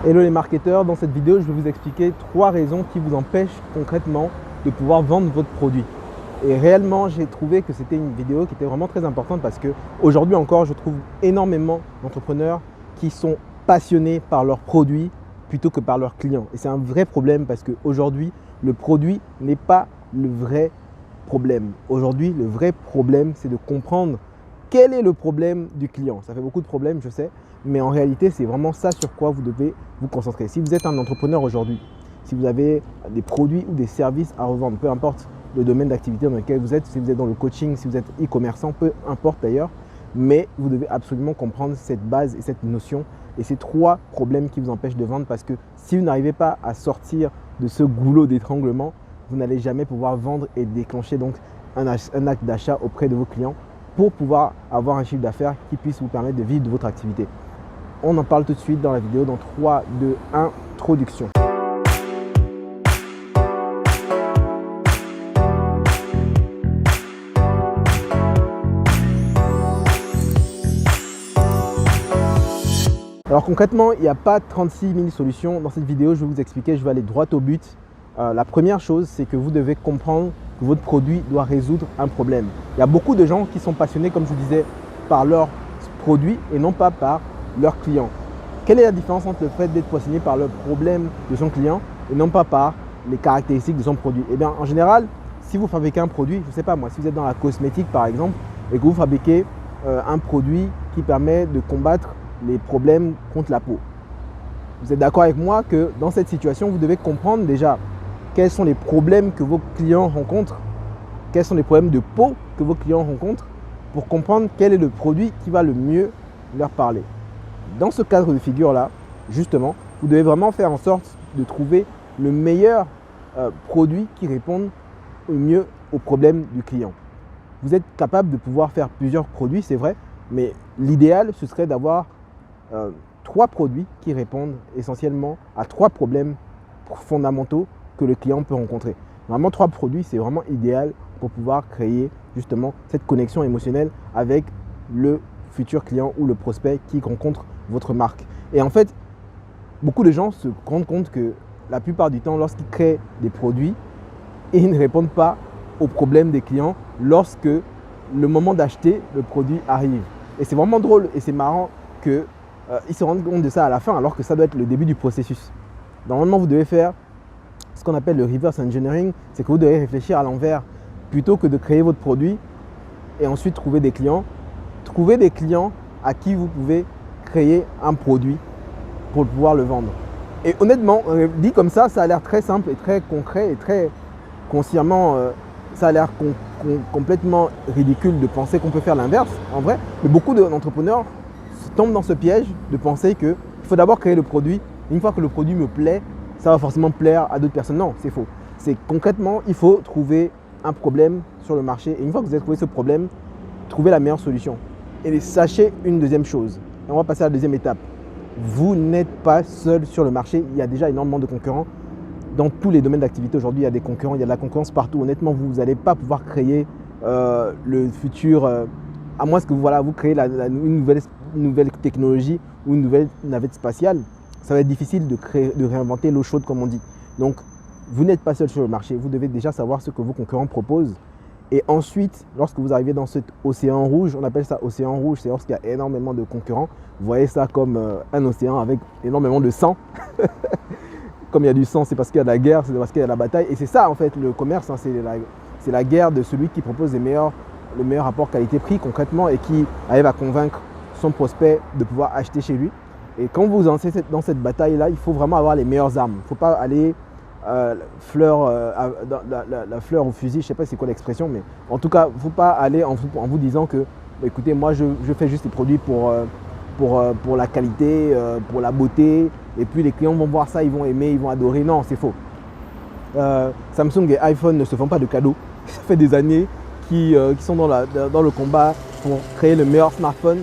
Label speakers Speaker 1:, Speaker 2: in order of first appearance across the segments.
Speaker 1: Hello les marketeurs, dans cette vidéo, je vais vous expliquer 3 raisons qui vous empêchent concrètement de pouvoir vendre votre produit. Et réellement, j'ai trouvé que c'était une vidéo qui était vraiment très importante parce qu'aujourd'hui encore, je trouve énormément d'entrepreneurs qui sont passionnés par leurs produits plutôt que par leurs clients. Et c'est un vrai problème parce qu'aujourd'hui, le produit n'est pas le vrai problème. Aujourd'hui, le vrai problème, c'est de comprendre quel est le problème du client. Ça fait beaucoup de problèmes, je sais, mais en réalité, c'est vraiment ça sur quoi vous devez vous concentrer. Si vous êtes un entrepreneur aujourd'hui, si vous avez des produits ou des services à revendre, peu importe le domaine d'activité dans lequel vous êtes, si vous êtes dans le coaching, si vous êtes e-commerçant, peu importe d'ailleurs, mais vous devez absolument comprendre cette base et cette notion et ces 3 problèmes qui vous empêchent de vendre parce que si vous n'arrivez pas à sortir de ce goulot d'étranglement, vous n'allez jamais pouvoir vendre et déclencher donc un acte d'achat auprès de vos clients pour pouvoir avoir un chiffre d'affaires qui puisse vous permettre de vivre de votre activité. On en parle tout de suite dans la vidéo dans 3, 2, 1, introduction. Alors concrètement, il n'y a pas 36 000 solutions. Dans cette vidéo, je vais vous expliquer, je vais aller droit au but. La première chose, c'est que vous devez comprendre que votre produit doit résoudre un problème. Il y a beaucoup de gens qui sont passionnés, comme je vous disais, par leur produit et non pas par leur client. Quelle est la différence entre le fait d'être passionné par le problème de son client et non pas par les caractéristiques de son produit? Eh bien, en général, si vous fabriquez un produit, je ne sais pas moi, si vous êtes dans la cosmétique par exemple et que vous fabriquez un produit qui permet de combattre les problèmes contre la peau, vous êtes d'accord avec moi que dans cette situation, vous devez comprendre déjà quels sont les problèmes que vos clients rencontrent, quels sont les problèmes de peau que vos clients rencontrent pour comprendre quel est le produit qui va le mieux leur parler. Dans ce cadre de figure-là, justement, vous devez vraiment faire en sorte de trouver le meilleur produit qui réponde au mieux aux problèmes du client. Vous êtes capable de pouvoir faire plusieurs produits, c'est vrai, mais l'idéal, ce serait d'avoir 3 produits qui répondent essentiellement à 3 problèmes fondamentaux que le client peut rencontrer. Vraiment 3 produits, c'est vraiment idéal pour pouvoir créer justement cette connexion émotionnelle avec le futur client ou le prospect qui rencontre votre marque. Et en fait, beaucoup de gens se rendent compte que la plupart du temps, lorsqu'ils créent des produits, ils ne répondent pas aux problèmes des clients lorsque le moment d'acheter le produit arrive. Et c'est vraiment drôle et c'est marrant qu'ils se rendent compte de ça à la fin alors que ça doit être le début du processus. Normalement, vous devez faire ce qu'on appelle le reverse engineering, c'est que vous devez réfléchir à l'envers. Plutôt que de créer votre produit et ensuite trouver des clients, trouvez des clients à qui vous pouvez créer un produit pour pouvoir le vendre. Et honnêtement, dit comme ça a l'air très simple et très concret et très consciemment, ça a l'air complètement ridicule de penser qu'on peut faire l'inverse en vrai. Mais beaucoup d'entrepreneurs tombent dans ce piège de penser qu'il faut d'abord créer le produit. Une fois que le produit me plaît, ça va forcément plaire à d'autres personnes. Non, c'est faux. C'est concrètement, il faut trouver un problème sur le marché. Et une fois que vous avez trouvé ce problème, trouvez la meilleure solution. Et sachez une deuxième chose. Et on va passer à la deuxième étape. Vous n'êtes pas seul sur le marché. Il y a déjà énormément de concurrents. Dans tous les domaines d'activité aujourd'hui, il y a des concurrents. Il y a de la concurrence partout. Honnêtement, vous n'allez pas pouvoir créer le futur, à moins que vous créez une nouvelle technologie ou une nouvelle navette spatiale. Ça va être difficile de réinventer l'eau chaude comme on dit. Donc, vous n'êtes pas seul sur le marché. Vous devez déjà savoir ce que vos concurrents proposent. Et ensuite, lorsque vous arrivez dans cet océan rouge, on appelle ça océan rouge, c'est lorsqu'il y a énormément de concurrents. Vous voyez ça comme un océan avec énormément de sang. Comme il y a du sang, c'est parce qu'il y a de la guerre, c'est parce qu'il y a de la bataille. Et c'est ça en fait le commerce, hein, c'est la guerre de celui qui propose le meilleur rapport qualité-prix concrètement et qui arrive à convaincre son prospect de pouvoir acheter chez lui. Et quand vous entrez dans cette bataille-là, il faut vraiment avoir les meilleures armes. Il ne faut pas aller la fleur au fusil, je ne sais pas c'est quoi l'expression, mais en tout cas, il ne faut pas aller en vous disant que, écoutez, moi je fais juste des produits pour la qualité, pour la beauté, et puis les clients vont voir ça, ils vont aimer, ils vont adorer. Non, c'est faux. Samsung et iPhone ne se font pas de cadeaux. Ça fait des années qu'ils sont dans le combat pour créer le meilleur smartphone,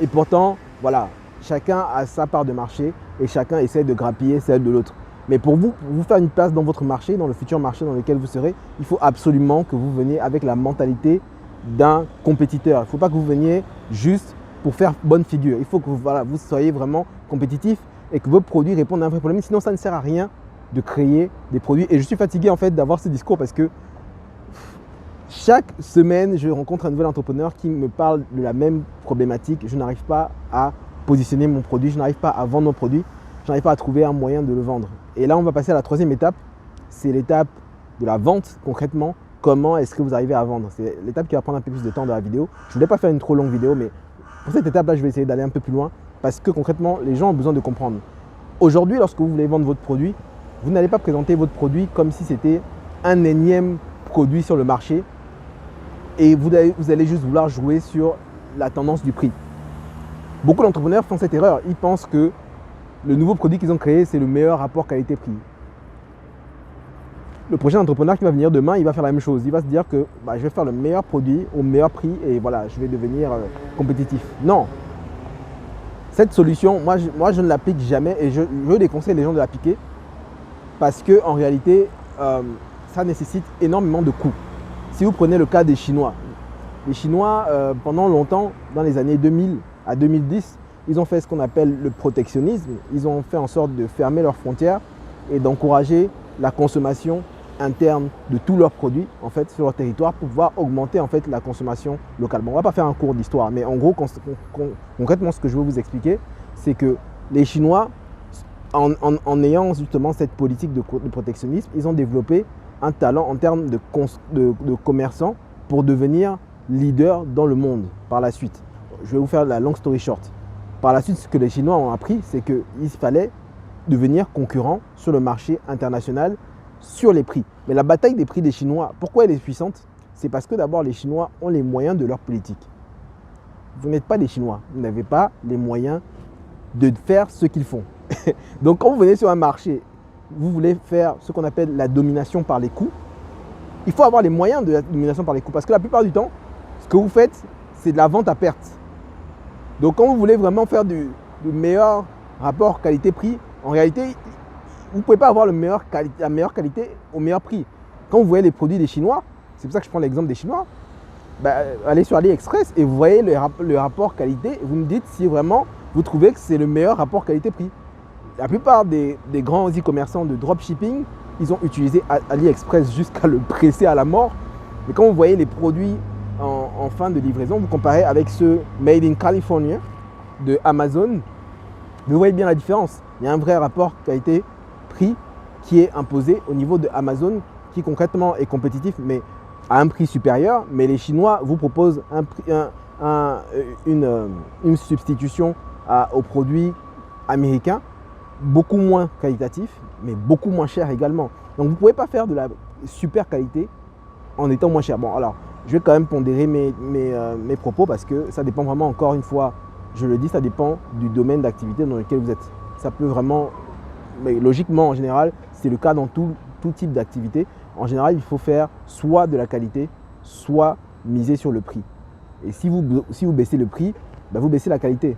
Speaker 1: et pourtant, voilà, chacun a sa part de marché et chacun essaie de grappiller celle de l'autre. Mais pour vous faire une place dans votre marché, dans le futur marché dans lequel vous serez, il faut absolument que vous veniez avec la mentalité d'un compétiteur. Il ne faut pas que vous veniez juste pour faire bonne figure. Il faut que vous soyez vraiment compétitif et que vos produits répondent à un vrai problème. Sinon, ça ne sert à rien de créer des produits. Et je suis fatigué en fait d'avoir ce discours parce que chaque semaine, je rencontre un nouvel entrepreneur qui me parle de la même problématique. Je n'arrive pas à positionner mon produit, je n'arrive pas à vendre mon produit, je n'arrive pas à trouver un moyen de le vendre. Et là, on va passer à la troisième étape. C'est l'étape de la vente concrètement. Comment est-ce que vous arrivez à vendre? C'est l'étape qui va prendre un peu plus de temps dans la vidéo. Je ne voulais pas faire une trop longue vidéo, mais pour cette étape-là, je vais essayer d'aller un peu plus loin parce que concrètement, les gens ont besoin de comprendre. Aujourd'hui, lorsque vous voulez vendre votre produit, vous n'allez pas présenter votre produit comme si c'était un énième produit sur le marché et vous allez juste vouloir jouer sur la tendance du prix. Beaucoup d'entrepreneurs font cette erreur. Ils pensent que le nouveau produit qu'ils ont créé, c'est le meilleur rapport qualité-prix. Le prochain entrepreneur qui va venir demain, il va faire la même chose. Il va se dire que je vais faire le meilleur produit au meilleur prix et voilà, je vais devenir compétitif. Non. Cette solution, moi je ne l'applique jamais et je déconseille les gens de l'appliquer parce qu'en réalité, ça nécessite énormément de coûts. Si vous prenez le cas des Chinois, les Chinois, pendant longtemps, dans les années 2000 à 2010, ils ont fait ce qu'on appelle le protectionnisme. Ils ont fait en sorte de fermer leurs frontières et d'encourager la consommation interne de tous leurs produits en fait, sur leur territoire pour pouvoir augmenter en fait, la consommation localement. On ne va pas faire un cours d'histoire, mais en gros, concrètement, ce que je veux vous expliquer, c'est que les Chinois, en ayant justement cette politique de protectionnisme, ils ont développé un talent en termes de commerçants pour devenir leader dans le monde par la suite. Je vais vous faire la long story short. Par la suite, ce que les Chinois ont appris, c'est qu'il fallait devenir concurrent sur le marché international sur les prix. Mais la bataille des prix des Chinois, pourquoi elle est puissante? C'est parce que d'abord, les Chinois ont les moyens de leur politique. Vous n'êtes pas des Chinois, vous n'avez pas les moyens de faire ce qu'ils font. Donc quand vous venez sur un marché, vous voulez faire ce qu'on appelle la domination par les coûts, il faut avoir les moyens de la domination par les coûts. Parce que la plupart du temps, ce que vous faites, c'est de la vente à perte. Donc quand vous voulez vraiment faire du meilleur rapport qualité-prix, en réalité, vous ne pouvez pas avoir la meilleure qualité au meilleur prix. Quand vous voyez les produits des Chinois, c'est pour ça que je prends l'exemple des Chinois, allez sur AliExpress et vous voyez le rapport qualité et vous me dites si vraiment vous trouvez que c'est le meilleur rapport qualité-prix. La plupart des grands e-commerçants de dropshipping, ils ont utilisé AliExpress jusqu'à le presser à la mort. Mais quand vous voyez les produits en fin de livraison, vous comparez avec ceux Made in California de Amazon, vous voyez bien la différence. Il y a un vrai rapport qualité-prix qui est imposé au niveau de Amazon, qui concrètement est compétitif, mais à un prix supérieur. Mais les Chinois vous proposent une substitution aux produits américains, beaucoup moins qualitatif, mais beaucoup moins cher également. Donc vous ne pouvez pas faire de la super qualité en étant moins cher. Bon, alors, je vais quand même pondérer mes propos parce que ça dépend vraiment, encore une fois, je le dis, ça dépend du domaine d'activité dans lequel vous êtes. Ça peut vraiment, mais logiquement en général, c'est le cas dans tout type d'activité. En général, il faut faire soit de la qualité, soit miser sur le prix. Et si vous baissez le prix, vous baissez la qualité,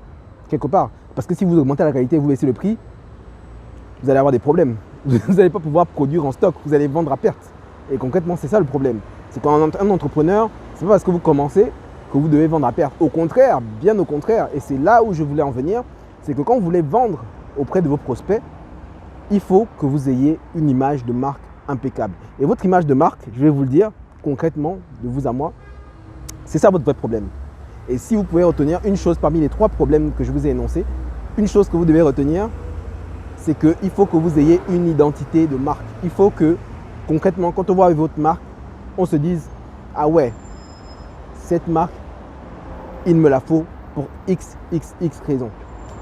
Speaker 1: quelque part. Parce que si vous augmentez la qualité et vous baissez le prix, vous allez avoir des problèmes. Vous n'allez pas pouvoir produire en stock, vous allez vendre à perte. Et concrètement, c'est ça le problème. C'est qu'un entrepreneur, ce n'est pas parce que vous commencez que vous devez vendre à perte. Au contraire, bien au contraire, et c'est là où je voulais en venir, c'est que quand vous voulez vendre auprès de vos prospects, il faut que vous ayez une image de marque impeccable. Et votre image de marque, je vais vous le dire concrètement, de vous à moi, c'est ça votre vrai problème. Et si vous pouvez retenir une chose parmi les 3 problèmes que je vous ai énoncés, une chose que vous devez retenir, c'est qu'il faut que vous ayez une identité de marque. Il faut que, concrètement, quand on voit votre marque, on se dise « Ah ouais, cette marque, il me la faut pour XXX raisons. »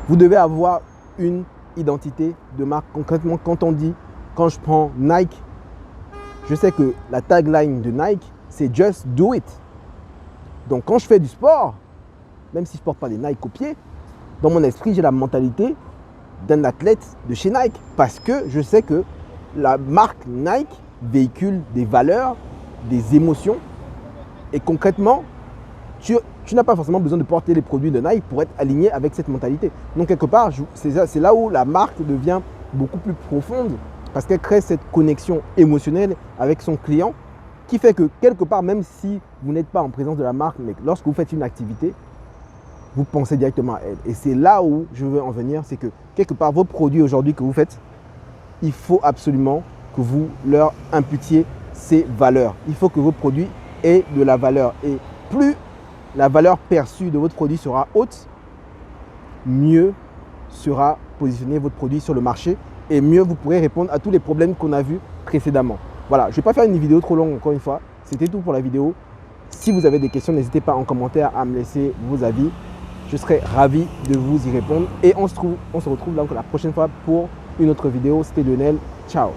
Speaker 1: Vous devez avoir une identité de marque. Concrètement, quand je prends Nike, je sais que la tagline de Nike, c'est « Just do it ». Donc quand je fais du sport, même si je ne porte pas des Nike au pied, dans mon esprit, j'ai la mentalité d'un athlète de chez Nike parce que je sais que la marque Nike véhicule des valeurs, des émotions et concrètement, tu n'as pas forcément besoin de porter les produits de Nike pour être aligné avec cette mentalité. Donc quelque part, c'est là où la marque devient beaucoup plus profonde parce qu'elle crée cette connexion émotionnelle avec son client qui fait que quelque part, même si vous n'êtes pas en présence de la marque, mais lorsque vous faites une activité, vous pensez directement à elles. Et c'est là où je veux en venir, c'est que quelque part, vos produits aujourd'hui que vous faites, il faut absolument que vous leur imputiez ces valeurs. Il faut que vos produits aient de la valeur. Et plus la valeur perçue de votre produit sera haute, mieux sera positionné votre produit sur le marché et mieux vous pourrez répondre à tous les problèmes qu'on a vus précédemment. Voilà, je ne vais pas faire une vidéo trop longue encore une fois. C'était tout pour la vidéo. Si vous avez des questions, n'hésitez pas en commentaire à me laisser vos avis. Je serai ravi de vous y répondre. Et on se retrouve donc la prochaine fois pour une autre vidéo. C'était Lionel. Ciao.